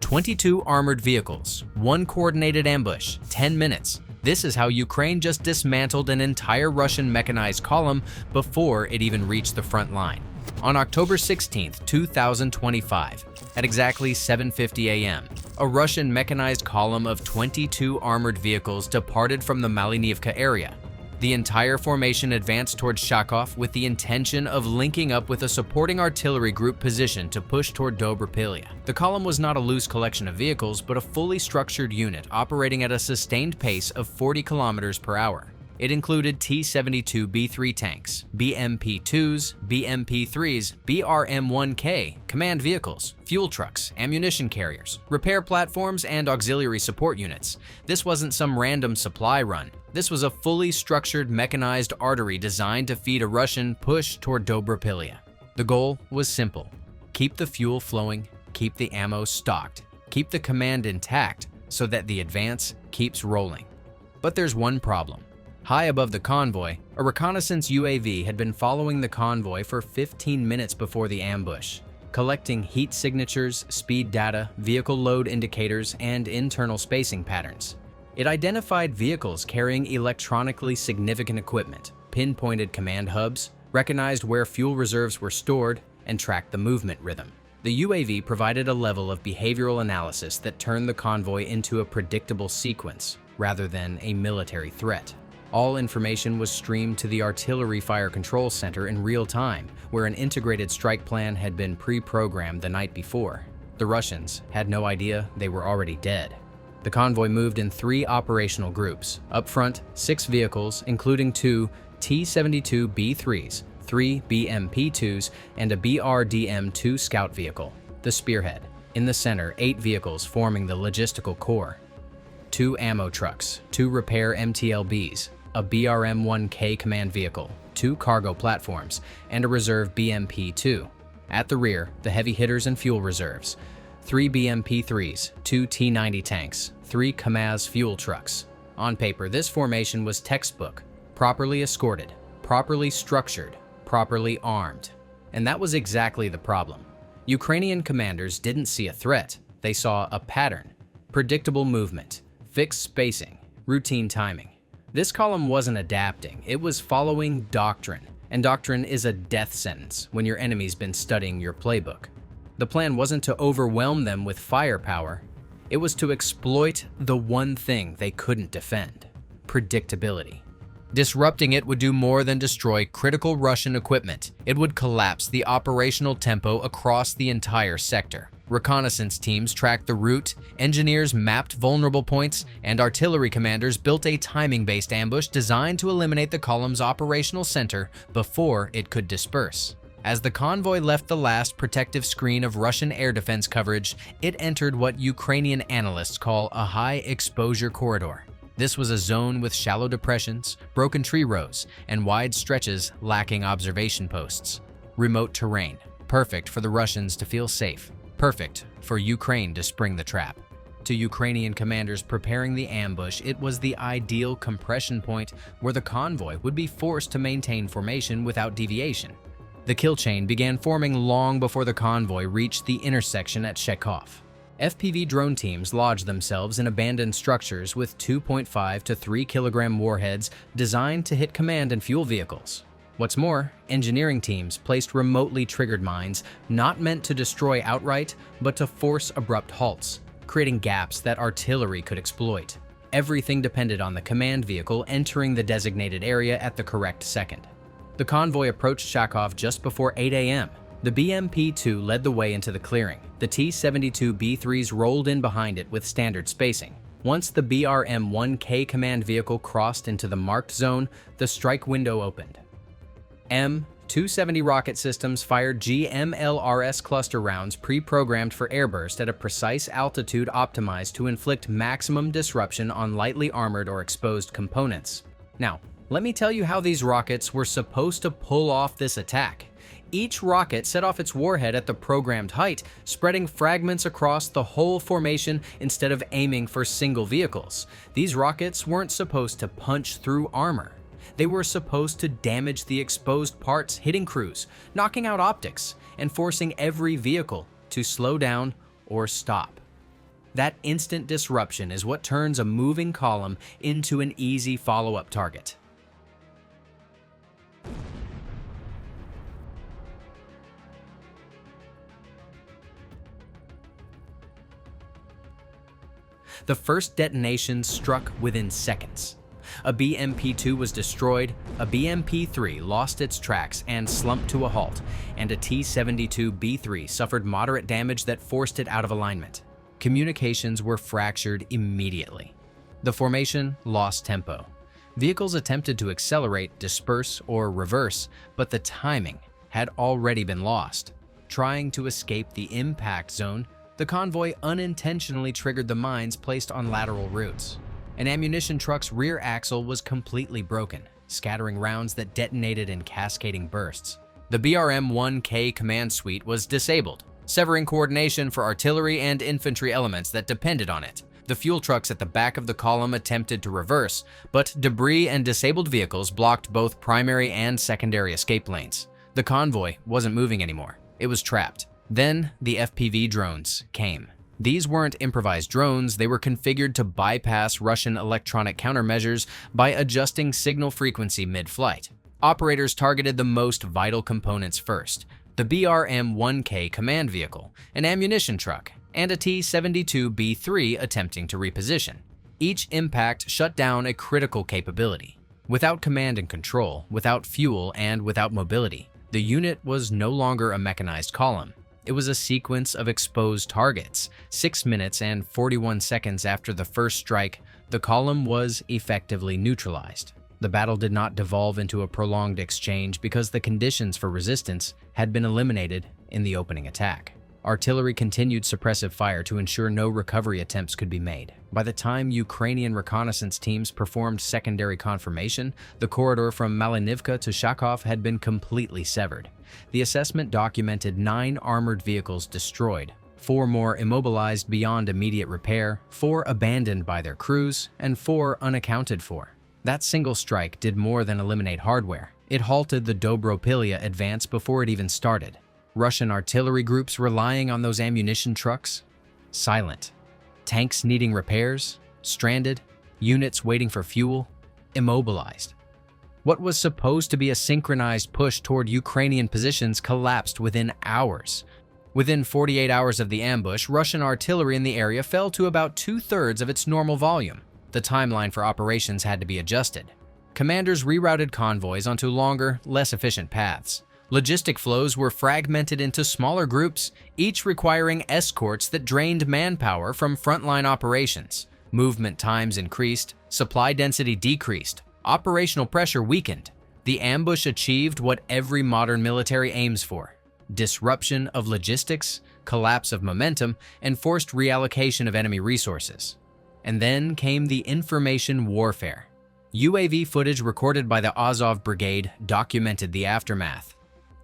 22 armored vehicles, 1 coordinated ambush, 10 minutes. This is how Ukraine just dismantled an entire Russian mechanized column before it even reached the front line. On October 16, 2025, at exactly 7:50 a.m., a Russian mechanized column of 22 armored vehicles departed from the Malynivka area. The entire formation advanced towards Shakov with the intention of linking up with a supporting artillery group positioned to push toward Dobropillia. The column was not a loose collection of vehicles, but a fully structured unit operating at a sustained pace of 40 kilometers per hour. It included T-72B3 tanks, BMP-2s, BMP-3s, BRM-1K, command vehicles, fuel trucks, ammunition carriers, repair platforms, and auxiliary support units. This wasn't some random supply run. This was a fully structured mechanized artery designed to feed a Russian push toward Dobropillia. The goal was simple: keep the fuel flowing, keep the ammo stocked, keep the command intact so that the advance keeps rolling. But there's one problem. High above the convoy, a reconnaissance UAV had been following the convoy for 15 minutes before the ambush, collecting heat signatures, speed data, vehicle load indicators, and internal spacing patterns. It identified vehicles carrying electronically significant equipment, pinpointed command hubs, recognized where fuel reserves were stored, and tracked the movement rhythm. The UAV provided a level of behavioral analysis that turned the convoy into a predictable sequence rather than a military threat. All information was streamed to the Artillery Fire Control Center in real time, where an integrated strike plan had been pre-programmed the night before. The Russians had no idea they were already dead. The convoy moved in 3 operational groups. Up front, 6 vehicles, including 2 T-72B3s, 3 BMP-2s, and a BRDM-2 scout vehicle, the Spearhead. In the center, 8 vehicles forming the logistical core. 2 ammo trucks, 2 repair MTLBs, a BRM-1K command vehicle, 2 cargo platforms, and a reserve BMP-2. At the rear, the heavy hitters and fuel reserves, 3 BMP-3s, 2 T-90 tanks, 3 KAMAZ fuel trucks. On paper, this formation was textbook: properly escorted, properly structured, properly armed. And that was exactly the problem. Ukrainian commanders didn't see a threat. They saw a pattern: predictable movement, fixed spacing, routine timing. This column wasn't adapting, it was following doctrine. And doctrine is a death sentence when your enemy's been studying your playbook. The plan wasn't to overwhelm them with firepower, it was to exploit the one thing they couldn't defend: predictability. Disrupting it would do more than destroy critical Russian equipment. It would collapse the operational tempo across the entire sector. Reconnaissance teams tracked the route, engineers mapped vulnerable points, and artillery commanders built a timing-based ambush designed to eliminate the column's operational center before it could disperse. As the convoy left the last protective screen of Russian air defense coverage, it entered what Ukrainian analysts call a high-exposure corridor. This was a zone with shallow depressions, broken tree rows, and wide stretches lacking observation posts. Remote terrain, perfect for the Russians to feel safe. Perfect for Ukraine to spring the trap. To Ukrainian commanders preparing the ambush, it was the ideal compression point where the convoy would be forced to maintain formation without deviation. The kill chain began forming long before the convoy reached the intersection at Shakov. FPV drone teams lodged themselves in abandoned structures with 2.5 to 3 kilogram warheads designed to hit command and fuel vehicles. What's more, engineering teams placed remotely triggered mines not meant to destroy outright, but to force abrupt halts, creating gaps that artillery could exploit. Everything depended on the command vehicle entering the designated area at the correct second. The convoy approached Shakov just before 8 a.m. The BMP-2 led the way into the clearing. The T-72B3s rolled in behind it with standard spacing. Once the BRM-1K command vehicle crossed into the marked zone, the strike window opened. M270 rocket systems fired GMLRS cluster rounds pre-programmed for airburst at a precise altitude optimized to inflict maximum disruption on lightly armored or exposed components. Now, let me tell you how these rockets were supposed to pull off this attack. Each rocket set off its warhead at the programmed height, spreading fragments across the whole formation instead of aiming for single vehicles. These rockets weren't supposed to punch through armor. They were supposed to damage the exposed parts, hitting crews, knocking out optics, and forcing every vehicle to slow down or stop. That instant disruption is what turns a moving column into an easy follow-up target. The first detonation struck within seconds. A BMP-2 was destroyed, a BMP-3 lost its tracks and slumped to a halt, and a T-72B3 suffered moderate damage that forced it out of alignment. Communications were fractured immediately. The formation lost tempo. Vehicles attempted to accelerate, disperse, or reverse, but the timing had already been lost. Trying to escape the impact zone, the convoy unintentionally triggered the mines placed on lateral routes. An ammunition truck's rear axle was completely broken, scattering rounds that detonated in cascading bursts. The BRM-1K command suite was disabled, severing coordination for artillery and infantry elements that depended on it. The fuel trucks at the back of the column attempted to reverse, but debris and disabled vehicles blocked both primary and secondary escape lanes. The convoy wasn't moving anymore. It was trapped. Then the FPV drones came. These weren't improvised drones, they were configured to bypass Russian electronic countermeasures by adjusting signal frequency mid-flight. Operators targeted the most vital components first: the BRM-1K command vehicle, an ammunition truck, and a T-72B3 attempting to reposition. Each impact shut down a critical capability. Without command and control, without fuel, and without mobility, the unit was no longer a mechanized column. It was a sequence of exposed targets. 6 minutes and 41 seconds after the first strike, the column was effectively neutralized. The battle did not devolve into a prolonged exchange because the conditions for resistance had been eliminated in the opening attack. Artillery continued suppressive fire to ensure no recovery attempts could be made. By the time Ukrainian reconnaissance teams performed secondary confirmation, the corridor from Malynivka to Shakov had been completely severed. The assessment documented 9 armored vehicles destroyed, 4 more immobilized beyond immediate repair, 4 abandoned by their crews, and 4 unaccounted for. That single strike did more than eliminate hardware. It halted the Dobropillia advance before it even started. Russian artillery groups relying on those ammunition trucks? Silent. Tanks needing repairs? Stranded. Units waiting for fuel? Immobilized. What was supposed to be a synchronized push toward Ukrainian positions collapsed within hours. Within 48 hours of the ambush, Russian artillery in the area fell to about 2/3 of its normal volume. The timeline for operations had to be adjusted. Commanders rerouted convoys onto longer, less efficient paths. Logistic flows were fragmented into smaller groups, each requiring escorts that drained manpower from frontline operations. Movement times increased, supply density decreased, operational pressure weakened. The ambush achieved what every modern military aims for: disruption of logistics, collapse of momentum, and forced reallocation of enemy resources. And then came the information warfare. UAV footage recorded by the Azov Brigade documented the aftermath.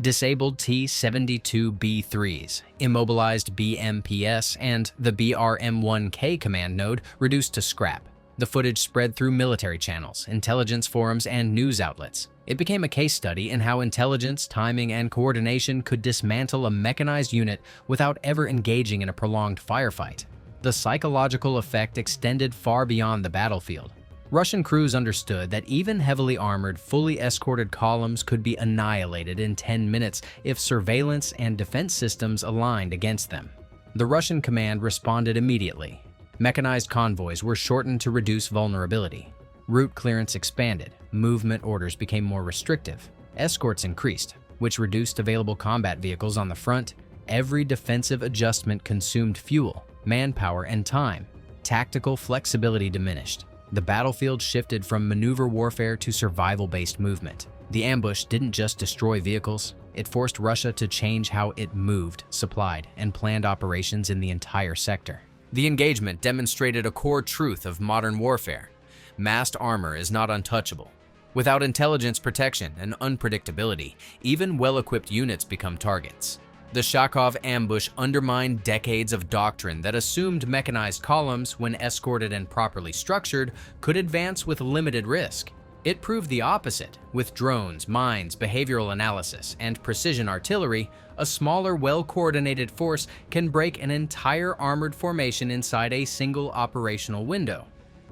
Disabled T-72B3s, immobilized BMPs, and the BRM-1K command node reduced to scrap. The footage spread through military channels, intelligence forums, and news outlets. It became a case study in how intelligence, timing, and coordination could dismantle a mechanized unit without ever engaging in a prolonged firefight. The psychological effect extended far beyond the battlefield. Russian crews understood that even heavily armored, fully escorted columns could be annihilated in 10 minutes if surveillance and defense systems aligned against them. The Russian command responded immediately. Mechanized convoys were shortened to reduce vulnerability. Route clearance expanded. Movement orders became more restrictive. Escorts increased, which reduced available combat vehicles on the front. Every defensive adjustment consumed fuel, manpower, and time. Tactical flexibility diminished. The battlefield shifted from maneuver warfare to survival-based movement. The ambush didn't just destroy vehicles, it forced Russia to change how it moved, supplied, and planned operations in the entire sector. The engagement demonstrated a core truth of modern warfare: massed armor is not untouchable. Without intelligence protection and unpredictability, even well-equipped units become targets. The Shakov ambush undermined decades of doctrine that assumed mechanized columns, when escorted and properly structured, could advance with limited risk. It proved the opposite. With drones, mines, behavioral analysis, and precision artillery, a smaller, well-coordinated force can break an entire armored formation inside a single operational window.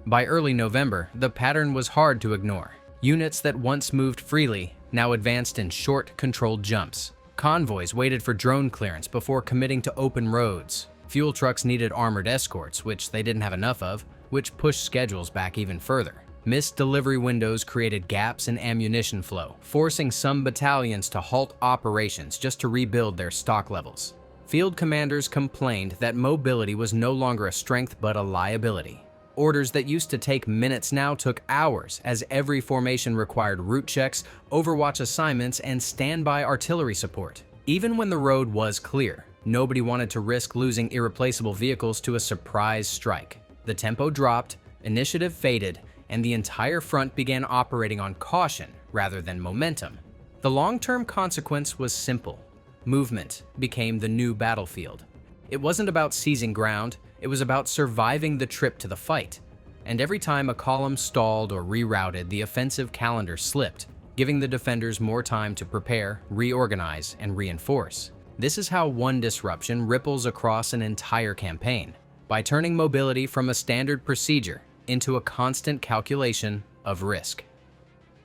By early November, the pattern was hard to ignore. Units that once moved freely now advanced in short, controlled jumps. Convoys waited for drone clearance before committing to open roads. Fuel trucks needed armored escorts, which they didn't have enough of, which pushed schedules back even further. Missed delivery windows created gaps in ammunition flow, forcing some battalions to halt operations just to rebuild their stock levels. Field commanders complained that mobility was no longer a strength but a liability. Orders that used to take minutes now took hours, as every formation required route checks, overwatch assignments, and standby artillery support. Even when the road was clear, nobody wanted to risk losing irreplaceable vehicles to a surprise strike. The tempo dropped, initiative faded, and the entire front began operating on caution rather than momentum. The long-term consequence was simple. Movement became the new battlefield. It wasn't about seizing ground, it was about surviving the trip to the fight. And every time a column stalled or rerouted, the offensive calendar slipped, giving the defenders more time to prepare, reorganize, and reinforce. This is how one disruption ripples across an entire campaign, by turning mobility from a standard procedure into a constant calculation of risk.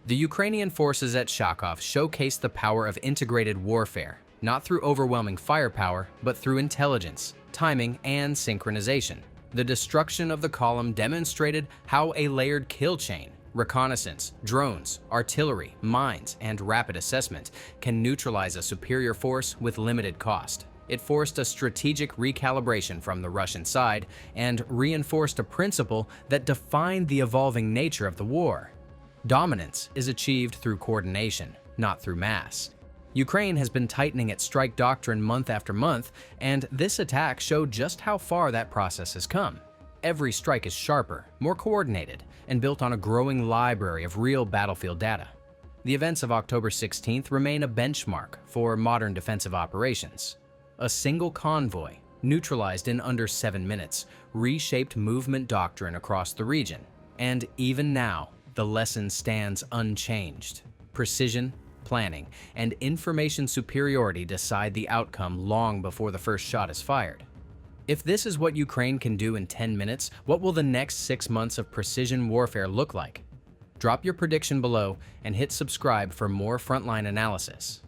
The Ukrainian forces at Shakov showcased the power of integrated warfare, not through overwhelming firepower, but through intelligence, timing, and synchronization. The destruction of the column demonstrated how a layered kill chain, reconnaissance, drones, artillery, mines, and rapid assessment can neutralize a superior force with limited cost. It forced a strategic recalibration from the Russian side and reinforced a principle that defined the evolving nature of the war. Dominance is achieved through coordination, not through mass. Ukraine has been tightening its strike doctrine month after month, and this attack showed just how far that process has come. Every strike is sharper, more coordinated, and built on a growing library of real battlefield data. The events of October 16th remain a benchmark for modern defensive operations. A single convoy, neutralized in under 7 minutes, reshaped movement doctrine across the region. And even now, the lesson stands unchanged. Precision, planning, and information superiority decide the outcome long before the first shot is fired. If this is what Ukraine can do in 10 minutes, what will the next 6 months of precision warfare look like? Drop your prediction below and hit subscribe for more frontline analysis.